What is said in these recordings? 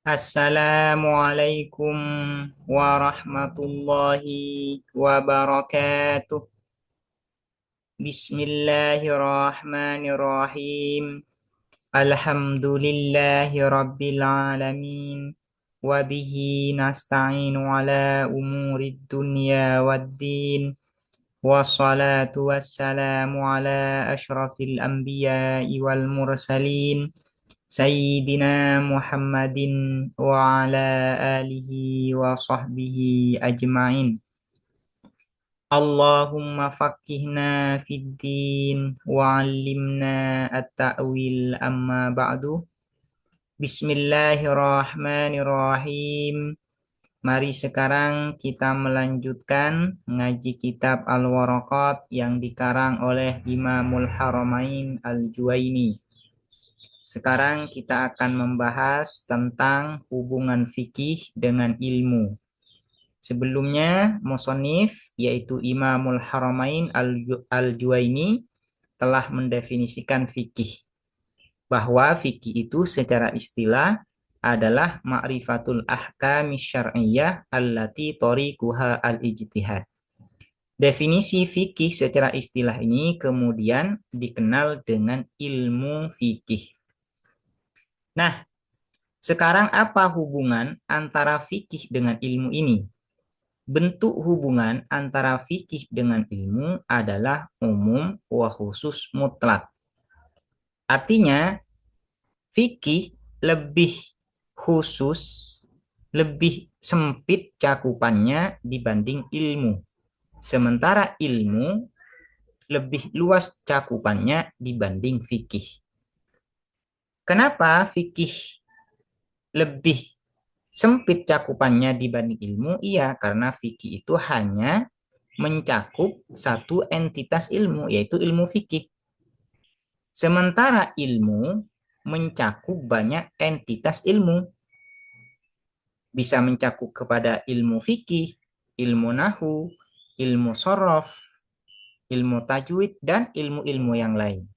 Assalamualaikum warahmatullahi wabarakatuh. Bismillahirrahmanirrahim. Alhamdulillahi rabbil alamin. Wabihi nasta'inu ala umurid dunya waddin. Wassalatu wassalamu ala ashrafil anbiya'i wal mursalin. Sayyidina Muhammadin wa ala alihi wa sahbihi ajma'in. Allahumma faqihna fid din wa 'allimna at-ta'wil amma ba'du. Bismillahirrahmanirrahim. Mari sekarang kita melanjutkan ngaji kitab Al-Waraqat yang dikarang oleh Imamul Haramain Al-Juwaini. Sekarang kita akan membahas tentang hubungan fikih dengan ilmu. Sebelumnya, musonif yaitu Imamul Haramain Al-Juwaini telah mendefinisikan fikih. Bahwa fikih itu secara istilah adalah ma'rifatul ahkami syar'iyyah allati tariquha al-ijtihad. Definisi fikih secara istilah ini kemudian dikenal dengan ilmu fikih. Nah, sekarang apa hubungan antara fikih dengan ilmu ini? Bentuk hubungan antara fikih dengan ilmu adalah umum wa khusus mutlak. Artinya, fikih lebih khusus, lebih sempit cakupannya dibanding ilmu. Sementara ilmu lebih luas cakupannya dibanding fikih. Kenapa fikih lebih sempit cakupannya dibanding ilmu? Iya, karena fikih itu hanya mencakup satu entitas ilmu, yaitu ilmu fikih. Sementara ilmu mencakup banyak entitas ilmu. Bisa mencakup kepada ilmu fikih, ilmu nahu, ilmu sorof, ilmu tajwid, dan ilmu-ilmu yang lain.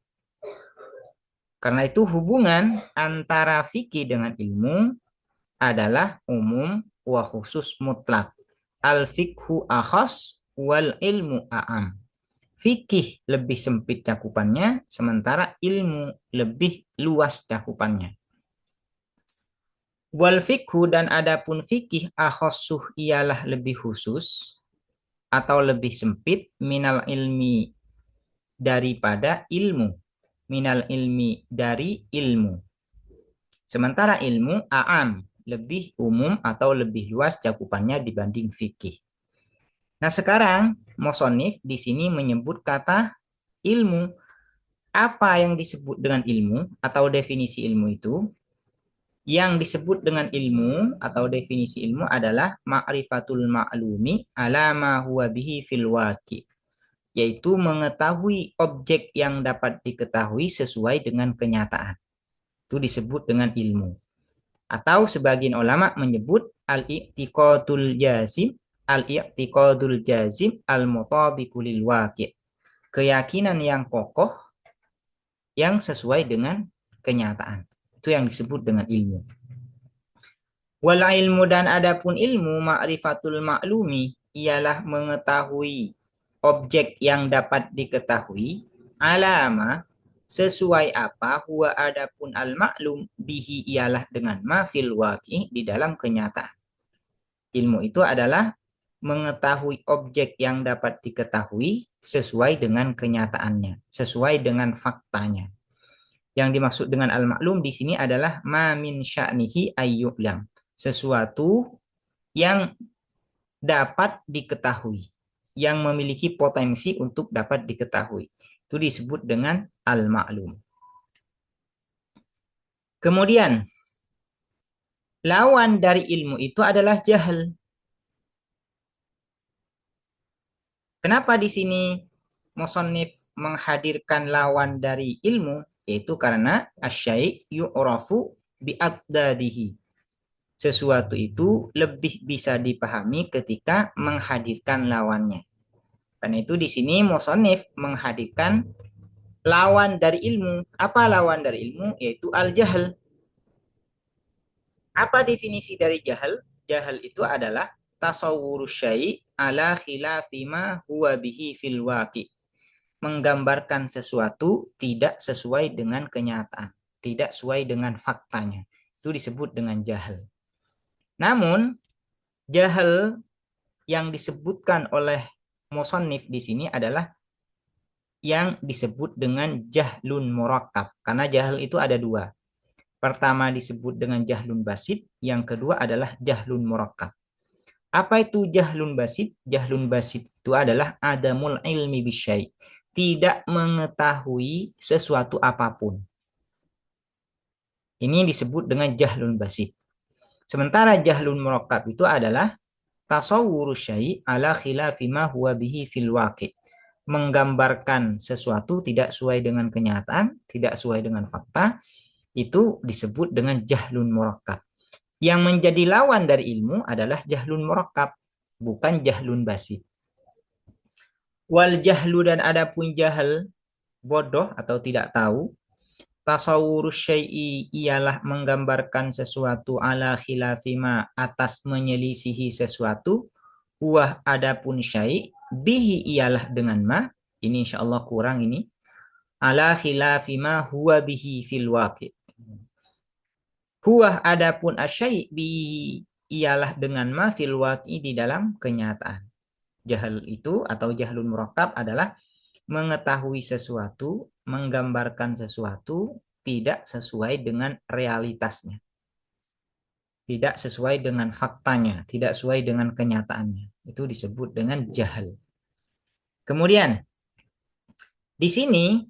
Karena itu hubungan antara fikih dengan ilmu adalah umum wa khusus mutlak. Al-fikhu akhas wal ilmu a'am. Fikih lebih sempit cakupannya, sementara ilmu lebih luas cakupannya. Wal fikhu dan adapun fikih akhassuh ialah lebih khusus atau lebih sempit minal ilmi daripada ilmu. Minal ilmi dari ilmu. Sementara ilmu a'am lebih umum atau lebih luas cakupannya dibanding fikih. Nah, sekarang musonif di sini menyebut kata ilmu. Apa yang disebut dengan ilmu atau definisi ilmu itu? Yang disebut dengan ilmu atau definisi ilmu adalah ma'rifatul ma'lumi ala ma huwa bihi fil waqi, yaitu mengetahui objek yang dapat diketahui sesuai dengan kenyataan. Itu disebut dengan ilmu. Atau sebagian ulama menyebut al-i'tiqadul jazim, al-i'tiqadul jazim al-mutabiqu lil waqi'. Keyakinan yang kokoh yang sesuai dengan kenyataan. Itu yang disebut dengan ilmu. Wal ilmu dan adapun ilmu ma'rifatul ma'lumi ialah mengetahui objek yang dapat diketahui alama sesuai apa huwa adapun al-ma'lum bihi ialah dengan ma fil waqi di dalam kenyataan. Ilmu itu adalah mengetahui objek yang dapat diketahui sesuai dengan kenyataannya, sesuai dengan faktanya. Yang dimaksud dengan al-ma'lum di sini adalah ma min sya'nihi ayyu'lam. Sesuatu yang dapat diketahui, yang memiliki potensi untuk dapat diketahui. Itu disebut dengan al-ma'lum. Kemudian, lawan dari ilmu itu adalah jahil. Kenapa di sini musannif menghadirkan lawan dari ilmu? Yaitu karena asyai' yu'rafu bi'adadihi. Sesuatu itu lebih bisa dipahami ketika menghadirkan lawannya. Karena itu di sini musannif menghadirkan lawan dari ilmu. Apa lawan dari ilmu? Yaitu al-jahl. Apa definisi dari jahal? Jahal itu adalah tasawwuru syai' ala khilafi ma huwa bihi fil waqi'. Menggambarkan sesuatu tidak sesuai dengan kenyataan, tidak sesuai dengan faktanya. Itu disebut dengan jahal. Namun, jahal yang disebutkan oleh musannif di sini adalah yang disebut dengan jahlun murakkab. Karena jahal itu ada dua. Pertama disebut dengan jahlun basit, yang kedua adalah jahlun murakkab. Apa itu jahlun basit? Jahlun basit itu adalah adamul ilmi bisyai', tidak mengetahui sesuatu apapun. Ini disebut dengan jahlun basit. Sementara jahlun murakkab itu adalah tasawwuru syai' ala khilafi ma huwa bihi fil waqi'. Menggambarkan sesuatu tidak sesuai dengan kenyataan, tidak sesuai dengan fakta, itu disebut dengan jahlun murakkab. Yang menjadi lawan dari ilmu adalah jahlun murakkab, bukan jahlun basit. Wal jahlu dan adapun jahal, bodoh atau tidak tahu, tasawwurus syai'i ialah menggambarkan sesuatu ala khilafima atas menyelisihi sesuatu, wah adapun syai' bihi ialah dengan ma, ini insyaallah kurang ini, ala khilafima huwa bihi fil waqi'. Huwa adapun asyai' bihi ialah dengan ma fil waqi' di dalam kenyataan. Jahal itu atau jahlun murakkab adalah mengetahui sesuatu, menggambarkan sesuatu tidak sesuai dengan realitasnya. Tidak sesuai dengan faktanya, tidak sesuai dengan kenyataannya. Itu disebut dengan jahal. Kemudian, di sini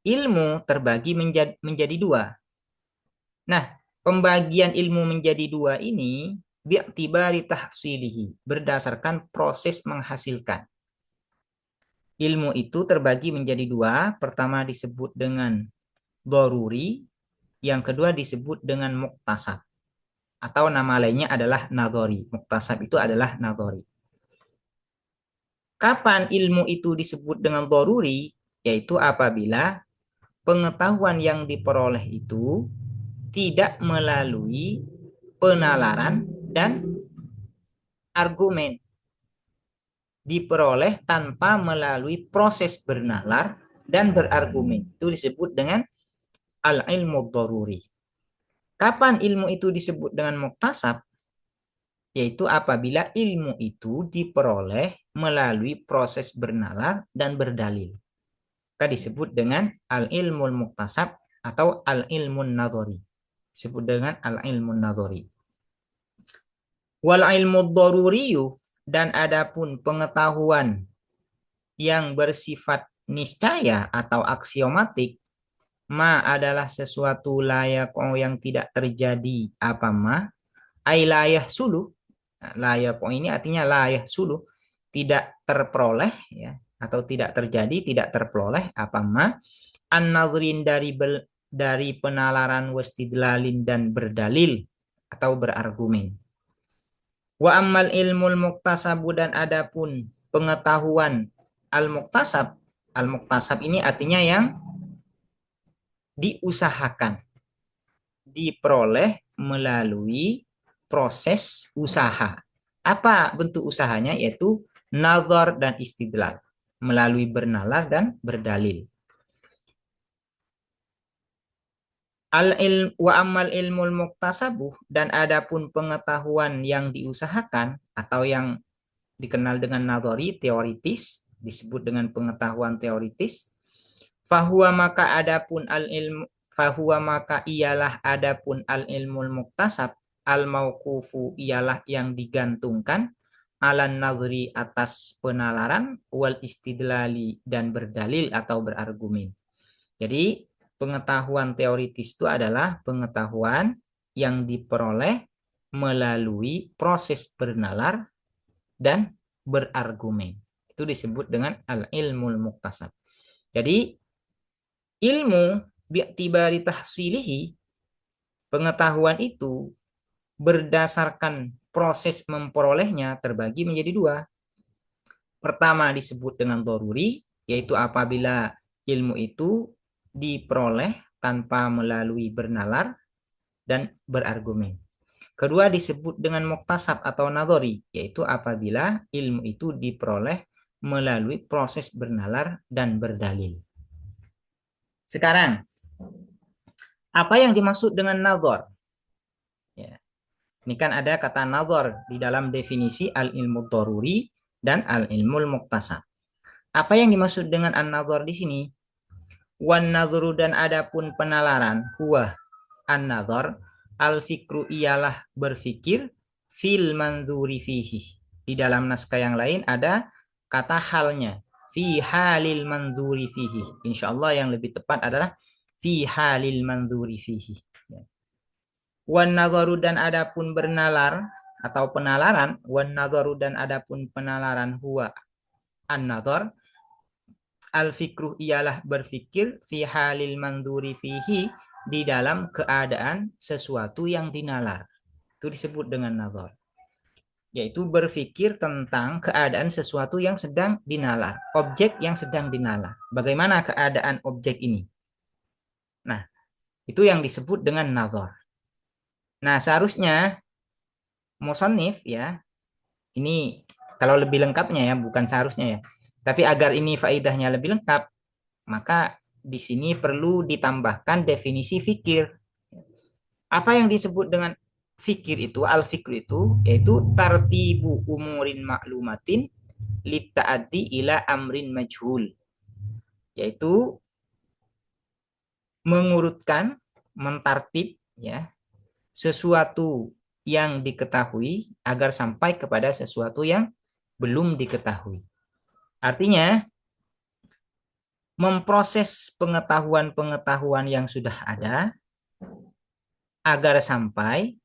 ilmu terbagi menjadi dua. Nah, pembagian ilmu menjadi dua ini bi'tibari tahsilihi, berdasarkan proses menghasilkan. Ilmu itu terbagi menjadi dua. Pertama disebut dengan doruri, yang kedua disebut dengan muktasab. Atau nama lainnya adalah nadhari. Muktasab itu adalah nadhari. Kapan ilmu itu disebut dengan doruri? Yaitu apabila pengetahuan yang diperoleh itu tidak melalui penalaran dan argumen. Diperoleh tanpa melalui proses bernalar dan berargumen. Itu disebut dengan al-ilmu doruri. Kapan ilmu itu disebut dengan muktasab? Yaitu apabila ilmu itu diperoleh melalui proses bernalar dan berdalil. Maka disebut dengan al-ilmul muktasab atau al-ilmun nadhari. Disebut dengan al-ilmun nadhari. Wal ilmu doruriyu, dan adapun pengetahuan yang bersifat niscaya atau aksiomatik, ma adalah sesuatu layak yang tidak terjadi apa ma, ay layah suluh. Layak ini artinya layah suluh, tidak terperoleh ya, atau tidak terjadi, tidak terperoleh apa ma, an-nadhrin dari penalaran wastidlalin dan berdalil atau berargumen. Wa ammal ilmul muktasabu, dan adapun pengetahuan al-muktasab. Al-muktasab ini artinya yang diusahakan, diperoleh melalui proses usaha. Apa bentuk usahanya? Yaitu nazar dan istidlal, melalui bernalar dan berdalil. Wa ammal ilmul muktasabuh, dan adapun pengetahuan yang diusahakan atau yang dikenal dengan nadhari, teoritis, disebut dengan pengetahuan teoritis. Fahuwa maka adapun al ilmu, fahuwa maka ialah adapun al ilmul muktasab, al mauqufu ialah yang digantungkan, alan nadhri atas penalaran, wal istidlali dan berdalil atau berargumen. Jadi pengetahuan teoritis itu adalah pengetahuan yang diperoleh melalui proses bernalar dan berargumen. Itu disebut dengan al-ilmul muktasab. Jadi ilmu bi'tibari tahsilihi, pengetahuan itu berdasarkan proses memperolehnya terbagi menjadi dua. Pertama disebut dengan doruri, yaitu apabila ilmu itu diperoleh tanpa melalui bernalar dan berargumen. Kedua disebut dengan muktasab atau nadhari, yaitu apabila ilmu itu diperoleh melalui proses bernalar dan berdalil. Sekarang, apa yang dimaksud dengan nadhar? Ya. Ini kan ada kata nadhar di dalam definisi al-ilmu daruri dan al-ilmul muktasab. Apa yang dimaksud dengan an-nadhar di sini? Wan nadhru dan adapun penalaran, huwa an-nadhar, al-fikru ialah berfikir, fil mandhuri fihi. Di dalam naskah yang lain ada kata halnya, fi halil mandhuri fihi. Insyaallah yang lebih tepat adalah fi halil mandhuri fihi. Wan nadharu dan adapun bernalar atau penalaran, wan nadharu dan adapun penalaran, huwa an-nadhar, al-fikru ialah berfikir, fi halil mandhuri fihi, di dalam keadaan sesuatu yang dinalar. Itu disebut dengan nazar. Yaitu berfikir tentang keadaan sesuatu yang sedang dinalar. Objek yang sedang dinalar. Bagaimana keadaan objek ini? Nah, itu yang disebut dengan nazar. Nah, seharusnya musannif ya, ini kalau lebih lengkapnya ya, bukan seharusnya ya. Tapi agar ini faidahnya lebih lengkap, maka di sini perlu ditambahkan definisi fikir. Apa yang disebut dengan fikir itu, al-fikr itu, yaitu tartibu umurin maklumatin litta'addi ila amrin majhul. Yaitu mengurutkan, mentartib ya, sesuatu yang diketahui agar sampai kepada sesuatu yang belum diketahui. Artinya, memproses pengetahuan-pengetahuan yang sudah ada agar sampai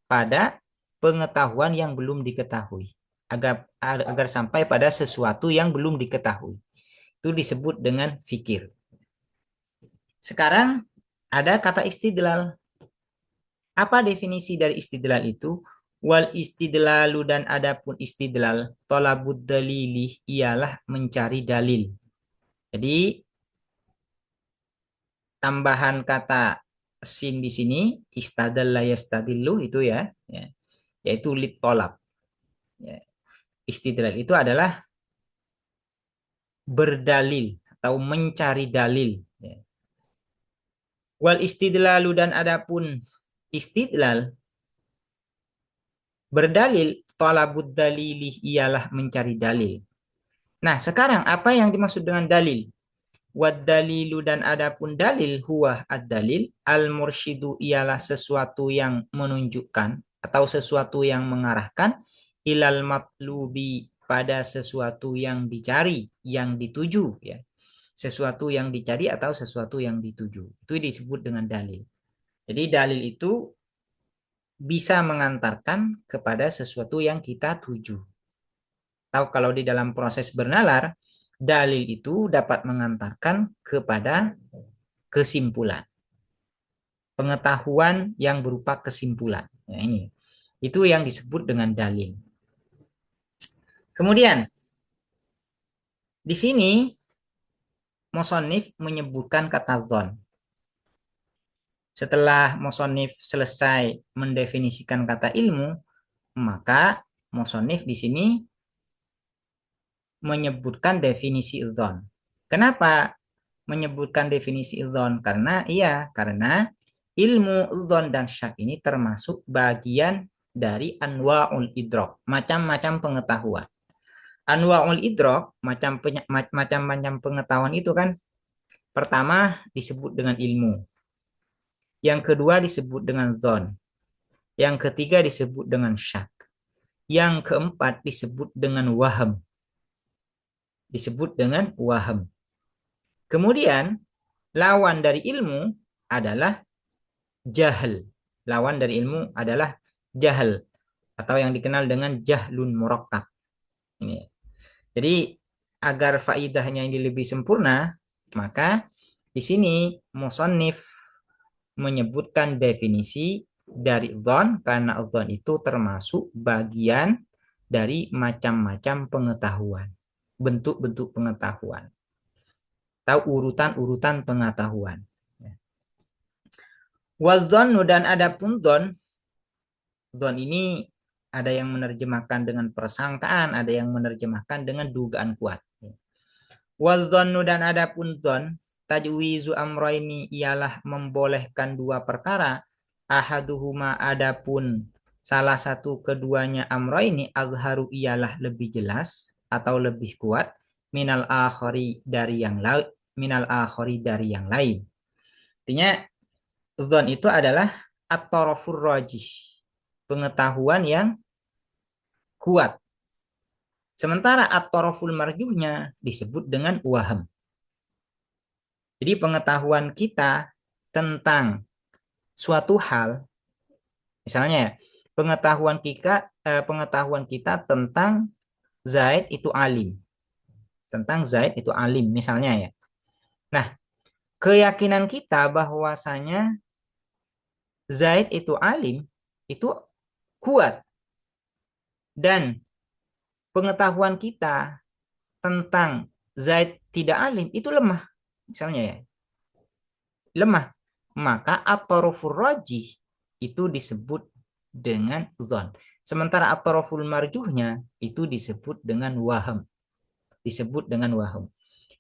pada pengetahuan yang belum diketahui. Agar sampai pada sesuatu yang belum diketahui. Itu disebut dengan fikir. Sekarang ada kata istidlal. Apa definisi dari istidlal itu? Wal istidlalu dan adapun istidlal, tolabud dalili ialah mencari dalil. Jadi tambahan kata sin di sini istadalla yastadillu itu ya, yaitu lit tolab. Ya. Istidlal itu adalah berdalil atau mencari dalil. Ya. Wal istidlalu dan adapun istidlal berdalil, tolabud dalili ialah mencari dalil. Nah, sekarang apa yang dimaksud dengan dalil? Wad dalilu dan adapun dalil, huwa ad-dalil, al-mursyidu ialah sesuatu yang menunjukkan atau sesuatu yang mengarahkan, ilal matlubi pada sesuatu yang dicari, yang dituju ya. Sesuatu yang dicari atau sesuatu yang dituju. Itu disebut dengan dalil. Jadi dalil itu bisa mengantarkan kepada sesuatu yang kita tuju. Atau kalau di dalam proses bernalar, dalil itu dapat mengantarkan kepada kesimpulan. Pengetahuan yang berupa kesimpulan. Nah, ini. Itu yang disebut dengan dalil. Kemudian, di sini musannif menyebutkan kata dzon. Setelah musannif selesai mendefinisikan kata ilmu, maka musannif di sini menyebutkan definisi dzon. Kenapa menyebutkan definisi dzon? Karena ilmu dzon dan syak ini termasuk bagian dari anwa'ul idrok, macam-macam pengetahuan. Anwa'ul idrok, macam-macam pengetahuan itu kan pertama disebut dengan ilmu. Yang kedua disebut dengan dzon. Yang ketiga disebut dengan syak. Yang keempat disebut dengan waham. Disebut dengan waham. Kemudian lawan dari ilmu adalah jahil. Lawan dari ilmu adalah jahil atau yang dikenal dengan jahlun murakkab. Ini. Jadi agar faidahnya ini lebih sempurna, maka di sini musannif menyebutkan definisi dari dzan karena dzan itu termasuk bagian dari macam-macam pengetahuan, bentuk-bentuk pengetahuan, atau urutan-urutan pengetahuan. Wadzannu dan adapun dzon ini ada yang menerjemahkan dengan persangkaan, ada yang menerjemahkan dengan dugaan kuat. Wadzannu dan adapun dzon, tajwizu amroini ialah membolehkan dua perkara, ahaduhuma adapun salah satu keduanya amroini azharu ialah lebih jelas atau lebih kuat minal akhari dari yang lain, minal akhari dari yang lain. Artinya dzon itu adalah at-tarafur rajih, pengetahuan yang kuat. Sementara at-taraful marjuhnya disebut dengan waham. Jadi pengetahuan kita tentang suatu hal, misalnya pengetahuan kita tentang Zaid itu alim, tentang Zaid itu alim misalnya ya. Nah, keyakinan kita bahwasanya Zaid itu alim itu kuat, dan pengetahuan kita tentang Zaid tidak alim itu lemah, misalnya ya, lemah. Maka at-tarafur rajih itu disebut dengan zon. Sementara at-taraful marjuhnya itu disebut dengan waham. Disebut dengan waham.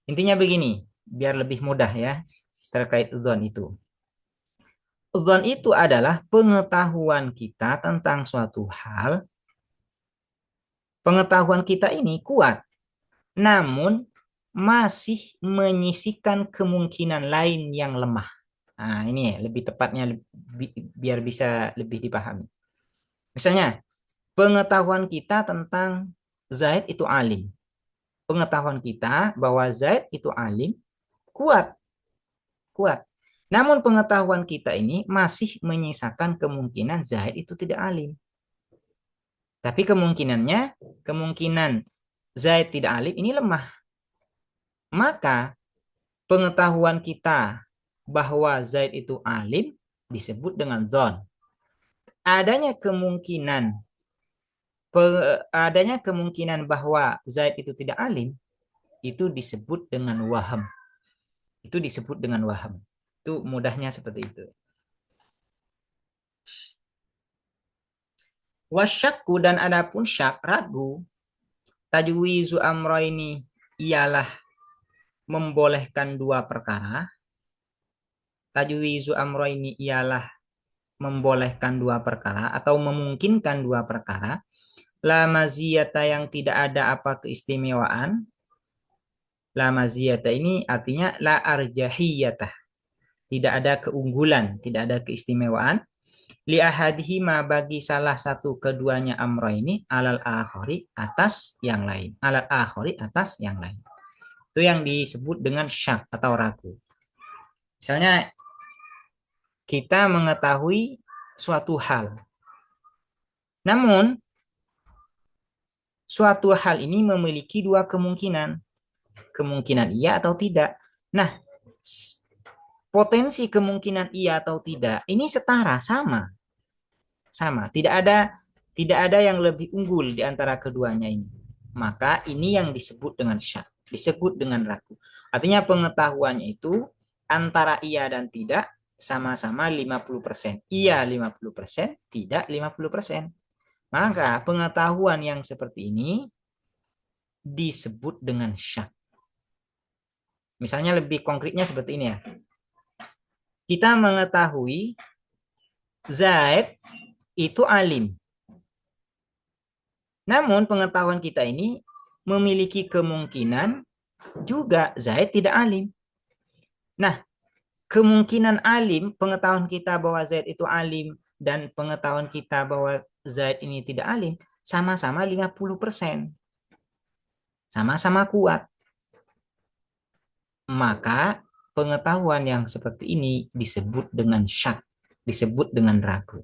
Intinya begini, biar lebih mudah ya terkait zon itu. Zon itu adalah pengetahuan kita tentang suatu hal. Pengetahuan kita ini kuat, namun masih menyisikan kemungkinan lain yang lemah. Nah, ini ya, lebih tepatnya biar bisa lebih dipahami. Misalnya, pengetahuan kita tentang Zaid itu alim. Pengetahuan kita bahwa Zaid itu alim kuat, kuat. Namun pengetahuan kita ini masih menyisakan kemungkinan Zaid itu tidak alim. Tapi kemungkinan Zaid tidak alim ini lemah. Maka pengetahuan kita bahwa Zaid itu alim disebut dengan zon. Adanya kemungkinan bahwa Zaid itu tidak alim itu disebut dengan waham. Itu disebut dengan waham. Itu mudahnya seperti itu. Wasyakku dan adapun syak, ragu, tajwizu amroini ialah membolehkan dua perkara. Tajwizu amroini ialah membolehkan dua perkara atau memungkinkan dua perkara. La maziyata yang tidak ada apa keistimewaan. La maziyata ini artinya la arjahiyata. Tidak ada keunggulan, tidak ada keistimewaan. Li ahadihima bagi salah satu keduanya amro ini alal akhari atas yang lain. Alal akhari atas yang lain. Itu yang disebut dengan syak atau ragu. Misalnya kita mengetahui suatu hal. Namun suatu hal ini memiliki dua kemungkinan. Kemungkinan iya atau tidak. Nah, potensi kemungkinan iya atau tidak ini setara, sama. Sama, tidak ada yang lebih unggul di antara keduanya ini. Maka ini yang disebut dengan syak, disebut dengan ragu. Artinya pengetahuannya itu antara iya dan tidak sama-sama 50%. Iya 50%, tidak 50%. Maka pengetahuan yang seperti ini disebut dengan syak. Misalnya lebih konkretnya seperti ini ya. Kita mengetahui Zaid itu alim. Namun pengetahuan kita ini memiliki kemungkinan juga Zaid tidak alim. Nah, kemungkinan alim, pengetahuan kita bahwa Zaid itu alim dan pengetahuan kita bahwa Zaid ini tidak alim, sama-sama 50%. Sama-sama kuat. Maka pengetahuan yang seperti ini disebut dengan syak, disebut dengan ragu.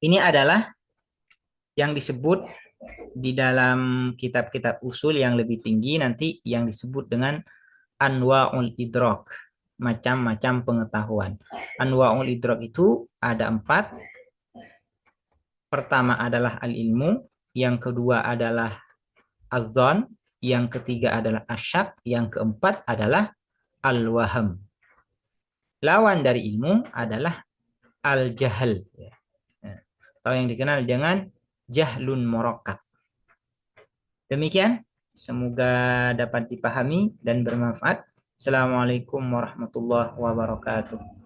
Ini adalah yang disebut di dalam kitab-kitab usul yang lebih tinggi nanti yang disebut dengan anwa'ul idrak, macam-macam pengetahuan. Anwa'ul idrak itu ada 4. Pertama adalah al-ilmu, yang kedua adalah az-zon, yang ketiga adalah asyak, yang keempat adalah al-waham. Lawan dari ilmu adalah al-jahal. Ya. Nah, atau yang dikenal dengan jahlun murakkab. Demikian, semoga dapat dipahami dan bermanfaat. Assalamualaikum warahmatullahi wabarakatuh.